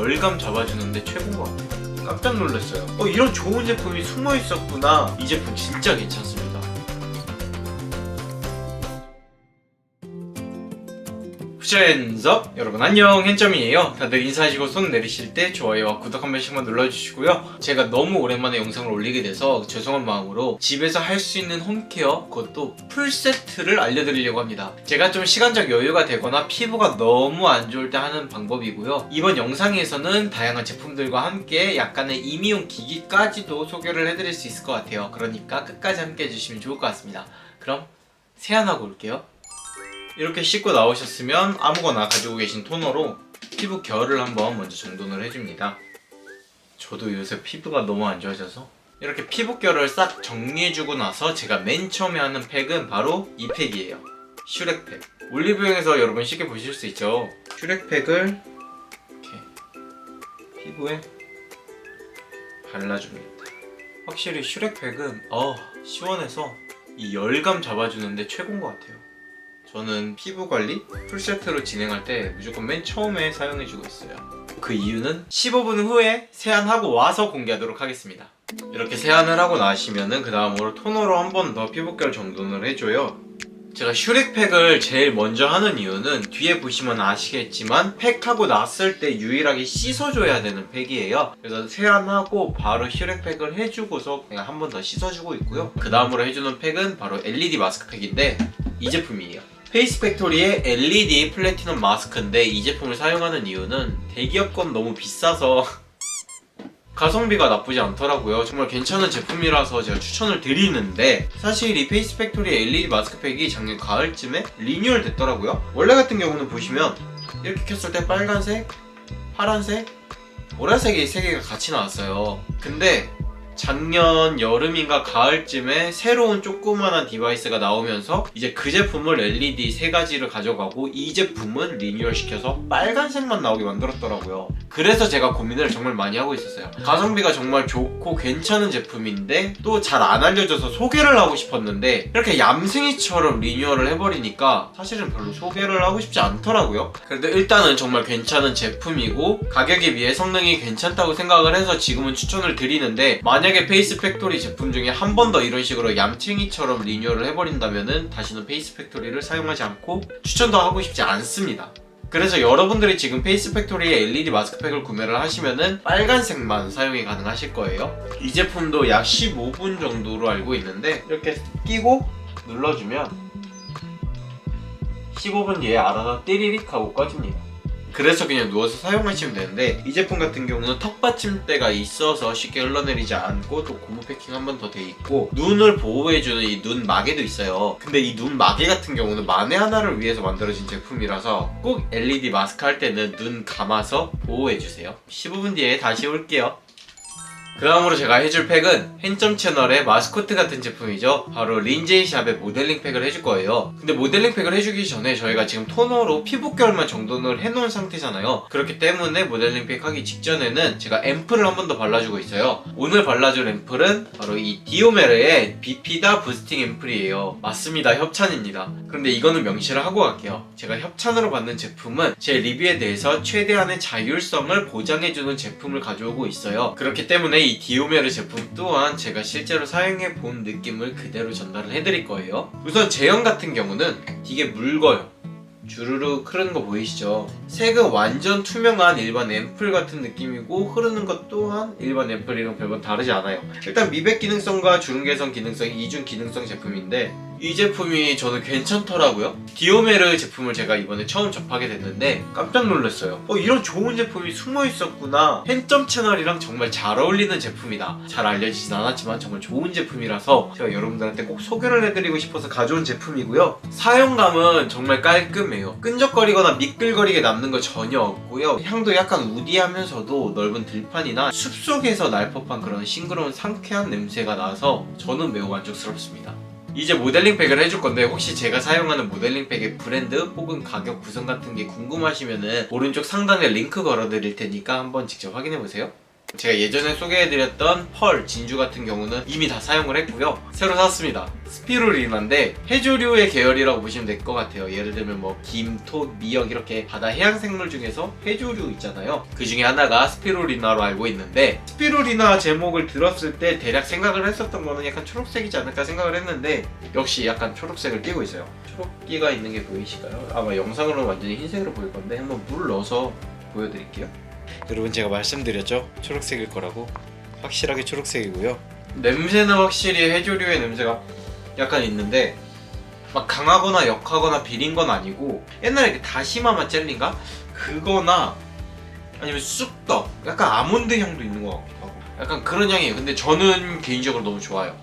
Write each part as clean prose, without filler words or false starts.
열감 잡아주는데 최고인 것 같아요. 깜짝 놀랐어요. 이런 좋은 제품이 숨어 있었구나. 이 제품 진짜 괜찮습니다. 푸시앤섭 여러분 안녕, hen점이에요. 다들 인사하시고 손 내리실 때 좋아요와 구독 한 번씩만 눌러주시고요. 제가 너무 오랜만에 영상을 올리게 돼서 죄송한 마음으로 집에서 할 수 있는 홈케어, 그것도 풀세트를 알려드리려고 합니다. 제가 좀 시간적 여유가 되거나 피부가 너무 안 좋을 때 하는 방법이고요. 이번 영상에서는 다양한 제품들과 함께 약간의 임의용 기기까지도 소개를 해드릴 수 있을 것 같아요. 그러니까 끝까지 함께 해주시면 좋을 것 같습니다. 그럼 세안하고 올게요. 이렇게 씻고 나오셨으면 아무거나 가지고 계신 토너로 피부 결을 한번 먼저 정돈을 해줍니다. 저도 요새 피부가 너무 안 좋아져서 이렇게 피부 결을 싹 정리해주고 나서 제가 맨 처음에 하는 팩은 바로 이 팩이에요. 슈렉팩. 올리브영에서 여러분 쉽게 보실 수 있죠. 슈렉팩을 이렇게 피부에 발라줍니다. 확실히 슈렉팩은 시원해서 이 열감 잡아주는데 최고인 것 같아요. 저는 피부관리 풀세트로 진행할 때 무조건 맨 처음에 사용해주고 있어요. 그 이유는 15분 후에 세안하고 와서 공개하도록 하겠습니다. 이렇게 세안을 하고 나시면은 그 다음으로 토너로 한 번 더 피부결 정돈을 해줘요. 제가 슈렉팩을 제일 먼저 하는 이유는 뒤에 보시면 아시겠지만 팩하고 났을 때 유일하게 씻어줘야 되는 팩이에요. 그래서 세안하고 바로 슈렉팩을 해주고서 그냥 한 번 더 씻어주고 있고요. 그 다음으로 해주는 팩은 바로 LED 마스크팩인데 이 제품이에요. 페이스팩토리의 LED 플래티넘 마스크인데 이 제품을 사용하는 이유는 대기업 건 너무 비싸서 가성비가 나쁘지 않더라고요. 정말 괜찮은 제품이라서 제가 추천을 드리는데, 사실 이 페이스팩토리 LED 마스크팩이 작년 가을쯤에 리뉴얼 됐더라고요. 원래 같은 경우는 보시면 이렇게 켰을 때 빨간색, 파란색, 보라색이 3개가 같이 나왔어요. 근데 작년 여름인가 가을쯤에 새로운 조그만한 디바이스가 나오면서 이제 그 제품을 LED 3가지를 가져가고 이 제품은 리뉴얼 시켜서 빨간색만 나오게 만들었더라고요. 그래서 제가 고민을 정말 많이 하고 있었어요. 가성비가 정말 좋고 괜찮은 제품인데 또 잘 안 알려져서 소개를 하고 싶었는데 이렇게 얌생이처럼 리뉴얼을 해버리니까 사실은 별로 소개를 하고 싶지 않더라고요. 그래도 일단은 정말 괜찮은 제품이고 가격에 비해 성능이 괜찮다고 생각을 해서 지금은 추천을 드리는데, 만약에 페이스팩토리 제품 중에 한 번 더 이런 식으로 얌챙이처럼 리뉴얼을 해버린다면은 다시는 페이스팩토리를 사용하지 않고 추천도 하고 싶지 않습니다. 그래서 여러분들이 지금 페이스팩토리의 LED 마스크팩을 구매를 하시면은 빨간색만 사용이 가능하실 거예요. 이 제품도 약 15분 정도로 알고 있는데 이렇게 끼고 눌러주면 15분 뒤에 알아서 띠리릭 하고 꺼집니다. 그래서 그냥 누워서 사용하시면 되는데, 이 제품 같은 경우는 턱 받침대가 있어서 쉽게 흘러내리지 않고 또 고무 패킹 한 번 더 돼 있고 눈을 보호해주는 이 눈 마개도 있어요. 근데 이 눈 마개 같은 경우는 만에 하나를 위해서 만들어진 제품이라서 꼭 LED 마스크 할 때는 눈 감아서 보호해주세요. 15분 뒤에 다시 올게요. 그 다음으로 제가 해줄 팩은 hen점 채널의 마스코트 같은 제품이죠. 바로 린제이 샵의 모델링 팩을 해줄 거예요. 근데 모델링 팩을 해주기 전에 저희가 지금 토너로 피부결만 정돈을 해놓은 상태잖아요. 그렇기 때문에 모델링 팩 하기 직전에는 제가 앰플을 한 번 더 발라주고 있어요. 오늘 발라줄 앰플은 바로 이 디오메르의 비피다 부스팅 앰플이에요. 맞습니다, 협찬입니다. 그런데 이거는 명시를 하고 갈게요. 제가 협찬으로 받는 제품은 제 리뷰에 대해서 최대한의 자율성을 보장해주는 제품을 가져오고 있어요. 그렇기 때문에 이 디오메르 제품 또한 제가 실제로 사용해 본 느낌을 그대로 전달을 해드릴 거예요. 우선 제형 같은 경우는 되게 묽어요. 주르륵 흐르는 거 보이시죠? 색은 완전 투명한 일반 앰플 같은 느낌이고 흐르는 것 또한 일반 앰플이랑 별반 다르지 않아요. 일단 미백 기능성과 주름 개선 기능성이 이중 기능성 제품인데 이 제품이 저는 괜찮더라고요. 디오메르 제품을 제가 이번에 처음 접하게 됐는데 깜짝 놀랐어요. 이런 좋은 제품이 숨어 있었구나. hen점 채널이랑 정말 잘 어울리는 제품이다. 잘 알려지진 않았지만 정말 좋은 제품이라서 제가 여러분들한테 꼭 소개를 해드리고 싶어서 가져온 제품이고요. 사용감은 정말 깔끔해요. 끈적거리거나 미끌거리게 남는 거 전혀 없고요. 향도 약간 우디하면서도 넓은 들판이나 숲속에서 날 법한 그런 싱그러운 상쾌한 냄새가 나서 저는 매우 만족스럽습니다. 이제 모델링 팩을 해줄 건데, 혹시 제가 사용하는 모델링 팩의 브랜드 혹은 가격 구성 같은 게 궁금하시면은 오른쪽 상단에 링크 걸어드릴 테니까 한번 직접 확인해보세요. 제가 예전에 소개해드렸던 펄 진주 같은 경우는 이미 다 사용을 했고요. 새로 샀습니다. 스피루리나인데 해조류의 계열이라고 보시면 될 것 같아요. 예를 들면 뭐 김, 토, 미역 이렇게 바다 해양생물 중에서 해조류 있잖아요. 그 중에 하나가 스피루리나로 알고 있는데, 스피루리나 제목을 들었을 때 대략 생각을 했었던 거는 약간 초록색이지 않을까 생각을 했는데 역시 약간 초록색을 띠고 있어요. 초록기가 있는 게 보이실까요? 아마 영상으로는 완전히 흰색으로 보일 건데 한번 물을 넣어서 보여드릴게요. 여러분, 제가 말씀드렸죠? 초록색일 거라고. 확실하게 초록색이고요. 냄새는 확실히 해조류의 냄새가 약간 있는데 막 강하거나 역하거나 비린 건 아니고, 옛날에 그 다시마 맛 젤리인가? 그거나 아니면 쑥떡, 약간 아몬드 향도 있는 것 같기도 하고 약간 그런 향이에요. 근데 저는 개인적으로 너무 좋아요.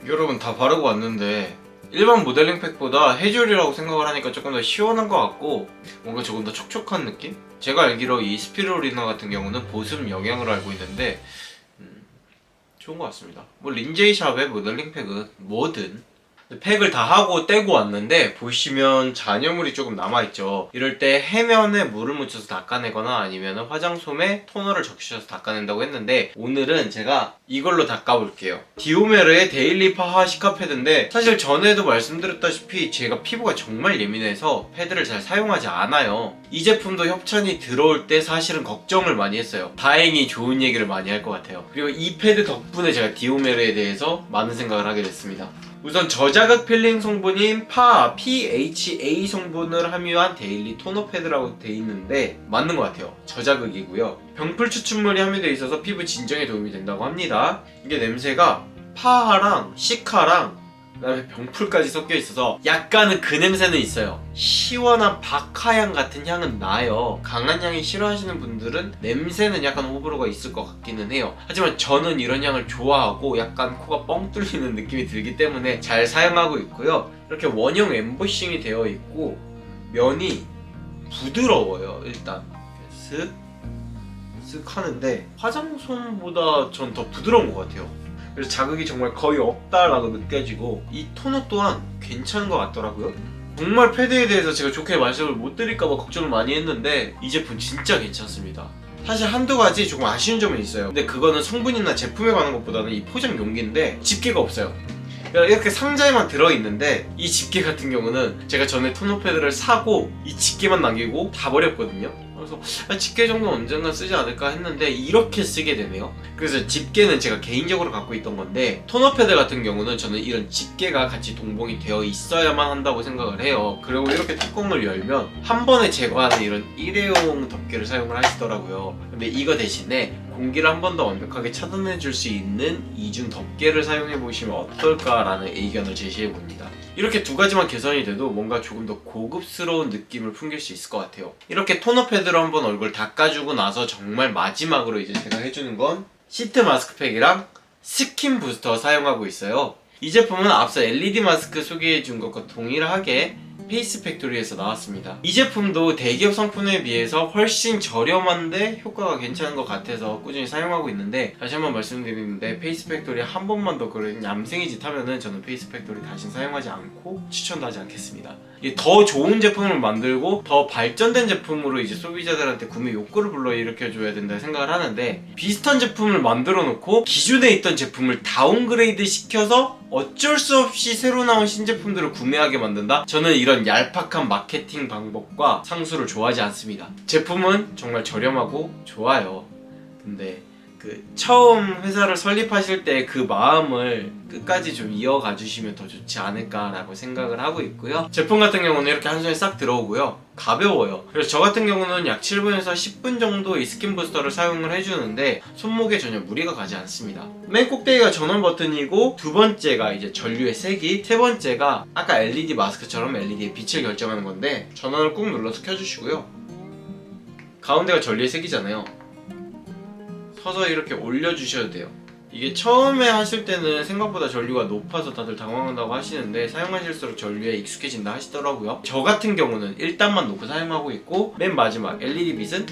여러분, 다 바르고 왔는데 일반 모델링 팩보다 해조류라고 생각을 하니까 조금 더 시원한 것 같고 뭔가 조금 더 촉촉한 느낌? 제가 알기로 이 스피루리나 같은 경우는 보습 영양으로 알고 있는데 좋은 것 같습니다. 뭐 린제이 샵의 모델링 팩은 뭐든 팩을 다 하고 떼고 왔는데 보시면 잔여물이 조금 남아있죠. 이럴 때 해면에 물을 묻혀서 닦아내거나 아니면 화장솜에 토너를 적셔서 닦아낸다고 했는데, 오늘은 제가 이걸로 닦아볼게요. 디오메르의 데일리 파하 시카 패드인데, 사실 전에도 말씀드렸다시피 제가 피부가 정말 예민해서 패드를 잘 사용하지 않아요. 이 제품도 협찬이 들어올 때 사실은 걱정을 많이 했어요. 다행히 좋은 얘기를 많이 할 것 같아요. 그리고 이 패드 덕분에 제가 디오메르에 대해서 많은 생각을 하게 됐습니다. 우선 저자극 필링 성분인 PHA 성분을 함유한 데일리 토너 패드라고 돼 있는데 맞는 것 같아요. 저자극이고요. 병풀 추출물이 함유되어 있어서 피부 진정에 도움이 된다고 합니다. 이게 냄새가 파하랑 시카랑 그다음에 병풀까지 섞여 있어서 약간은 그 냄새는 있어요. 시원한 박하향 같은 향은 나요. 강한 향이 싫어하시는 분들은 냄새는 약간 호불호가 있을 것 같기는 해요. 하지만 저는 이런 향을 좋아하고 약간 코가 뻥 뚫리는 느낌이 들기 때문에 잘 사용하고 있고요. 이렇게 원형 엠보싱이 되어 있고 면이 부드러워요. 일단 쓱 하는데 화장솜보다 전 더 부드러운 것 같아요. 그래서 자극이 정말 거의 없다라고 느껴지고 이 토너 또한 괜찮은 것 같더라고요. 정말 패드에 대해서 제가 좋게 말씀을 못 드릴까봐 걱정을 많이 했는데 이 제품 진짜 괜찮습니다. 사실 한두 가지 조금 아쉬운 점은 있어요. 근데 그거는 성분이나 제품에 관한 것보다는 이 포장 용기인데 집게가 없어요. 이렇게 상자에만 들어있는데 이 집게 같은 경우는 제가 전에 토너 패드를 사고 이 집게만 남기고 다 버렸거든요. 그래서 집게 정도는 언젠간 쓰지 않을까 했는데 이렇게 쓰게 되네요. 그래서 집게는 제가 개인적으로 갖고 있던 건데, 토너 패드 같은 경우는 저는 이런 집게가 같이 동봉이 되어 있어야만 한다고 생각을 해요. 그리고 이렇게 뚜껑을 열면 한 번에 제거하는 이런 일회용 덮개를 사용을 하시더라고요. 근데 이거 대신에 공기를 한 번 더 완벽하게 차단해 줄 수 있는 이중 덮개를 사용해 보시면 어떨까라는 의견을 제시해 봅니다. 이렇게 두 가지만 개선이 돼도 뭔가 조금 더 고급스러운 느낌을 풍길 수 있을 것 같아요. 이렇게 토너 패드로 한번 얼굴 닦아주고 나서 정말 마지막으로 이제 제가 해주는 건 시트 마스크팩이랑 스킨 부스터 사용하고 있어요. 이 제품은 앞서 LED 마스크 소개해준 것과 동일하게 페이스 팩토리에서 나왔습니다. 이 제품도 대기업 상품에 비해서 훨씬 저렴한데 효과가 괜찮은 것 같아서 꾸준히 사용하고 있는데, 다시 한번 말씀드리는데 페이스 팩토리 한 번만 더 그런 얌생이 짓 하면은 저는 페이스 팩토리 다시 사용하지 않고 추천도 하지 않겠습니다. 더 좋은 제품을 만들고 더 발전된 제품으로 이제 소비자들한테 구매 욕구를 불러일으켜줘야 된다 생각을 하는데, 비슷한 제품을 만들어 놓고 기존에 있던 제품을 다운그레이드 시켜서 어쩔 수 없이 새로 나온 신제품들을 구매하게 만든다? 저는 이런 얄팍한 마케팅 방법과 상수를 좋아하지 않습니다. 제품은 정말 저렴하고 좋아요. 근데 처음 회사를 설립하실 때 그 마음을 끝까지 좀 이어가 주시면 더 좋지 않을까라고 생각을 하고 있고요. 제품 같은 경우는 이렇게 한 손에 싹 들어오고요. 가벼워요. 그래서 저 같은 경우는 약 7분에서 10분 정도 이 스킨 부스터를 사용을 해주는데 손목에 전혀 무리가 가지 않습니다. 맨 꼭대기가 전원 버튼이고, 두 번째가 이제 전류의 색이, 세 번째가 아까 LED 마스크처럼 LED의 빛을 결정하는 건데 전원을 꾹 눌러서 켜주시고요. 가운데가 전류의 색이잖아요. 서서 이렇게 올려주셔도 돼요. 이게 처음에 하실 때는 생각보다 전류가 높아서 다들 당황한다고 하시는데 사용하실수록 전류에 익숙해진다 하시더라고요. 저 같은 경우는 1단만 놓고 사용하고 있고, 맨 마지막 LED 빛은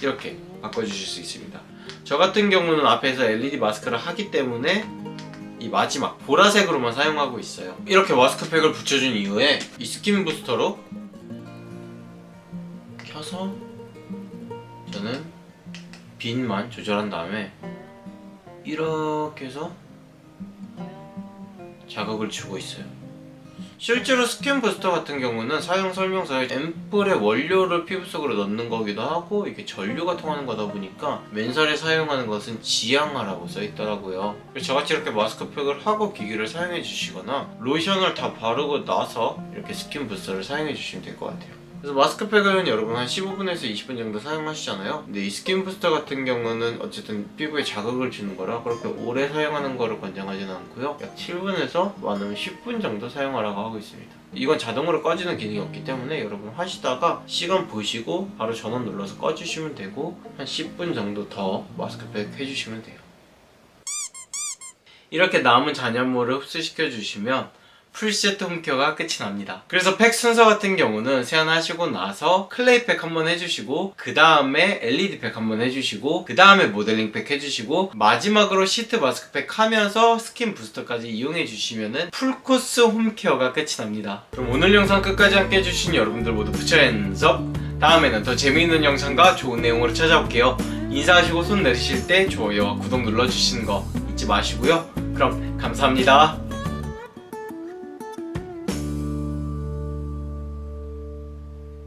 이렇게 바꿔주실 수 있습니다. 저 같은 경우는 앞에서 LED 마스크를 하기 때문에 이 마지막 보라색으로만 사용하고 있어요. 이렇게 마스크팩을 붙여준 이후에 이 스킨 부스터로 켜서 부스터에서는 빈만 조절한 다음에 이렇게 해서 자극을 주고 있어요. 실제로 스킨 부스터 같은 경우는 사용 설명서에 앰플의 원료를 피부 속으로 넣는 거기도 하고 이게 전류가 통하는 거다 보니까 맨살에 사용하는 것은 지양하라고 써있더라고요. 그래서 저같이 이렇게 마스크팩을 하고 기기를 사용해 주시거나 로션을 다 바르고 나서 이렇게 스킨 부스터를 사용해 주시면 될 것 같아요. 그래서 마스크팩은 여러분 한 15분에서 20분 정도 사용하시잖아요. 근데 이 스킨 부스터 같은 경우는 어쨌든 피부에 자극을 주는 거라 그렇게 오래 사용하는 거를 권장하지는 않고요. 약 7분에서 많으면 10분 정도 사용하라고 하고 있습니다. 이건 자동으로 꺼지는 기능이 없기 때문에 여러분 하시다가 시간 보시고 바로 전원 눌러서 꺼주시면 되고 한 10분 정도 더 마스크팩 해주시면 돼요. 이렇게 남은 잔여물을 흡수시켜 주시면 풀세트 홈케어가 끝이 납니다. 그래서 팩 순서 같은 경우는 세안하시고 나서 클레이 팩 한번 해주시고 그 다음에 LED 팩 한번 해주시고 그 다음에 모델링 팩 해주시고 마지막으로 시트 마스크 팩 하면서 스킨 부스터까지 이용해 주시면은 풀코스 홈케어가 끝이 납니다. 그럼 오늘 영상 끝까지 함께 해주신 여러분들 모두 부처 핸즈업! 다음에는 더 재미있는 영상과 좋은 내용으로 찾아올게요. 인사하시고 손 내리실 때 좋아요와 구독 눌러주시는 거 잊지 마시고요. 그럼 감사합니다.